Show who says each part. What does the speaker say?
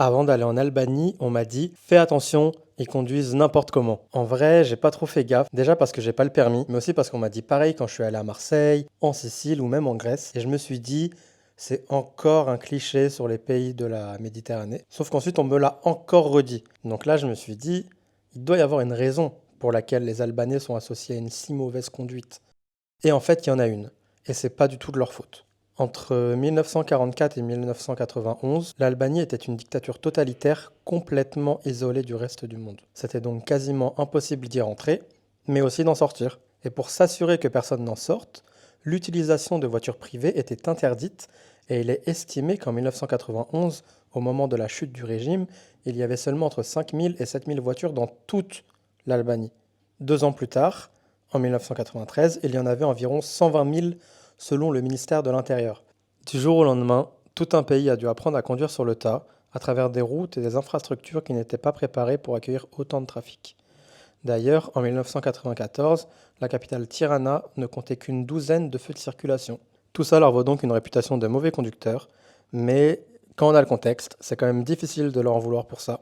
Speaker 1: Avant d'aller en Albanie, on m'a dit fais attention, ils conduisent n'importe comment. En vrai, j'ai pas trop fait gaffe, déjà parce que j'ai pas le permis, mais aussi parce qu'on m'a dit pareil quand je suis allé à Marseille, en Sicile ou même en Grèce, et je me suis dit c'est encore un cliché sur les pays de la Méditerranée. Sauf qu'ensuite on me l'a encore redit. Donc là, je me suis dit il doit y avoir une raison pour laquelle les Albanais sont associés à une si mauvaise conduite. Et en fait, il y en a une, et c'est pas du tout de leur faute. Entre 1944 et 1991, l'Albanie était une dictature totalitaire complètement isolée du reste du monde. C'était donc quasiment impossible d'y rentrer, mais aussi d'en sortir. Et pour s'assurer que personne n'en sorte, l'utilisation de voitures privées était interdite et il est estimé qu'en 1991, au moment de la chute du régime, il y avait seulement entre 5000 et 7000 voitures dans toute l'Albanie. 2 ans plus tard, en 1993, il y en avait environ 120 000 selon le ministère de l'Intérieur. Du jour au lendemain, tout un pays a dû apprendre à conduire sur le tas, à travers des routes et des infrastructures qui n'étaient pas préparées pour accueillir autant de trafic. D'ailleurs, en 1994, la capitale Tirana ne comptait qu'une douzaine de feux de circulation. Tout ça leur vaut donc une réputation de mauvais conducteurs, mais quand on a le contexte, c'est quand même difficile de leur en vouloir pour ça.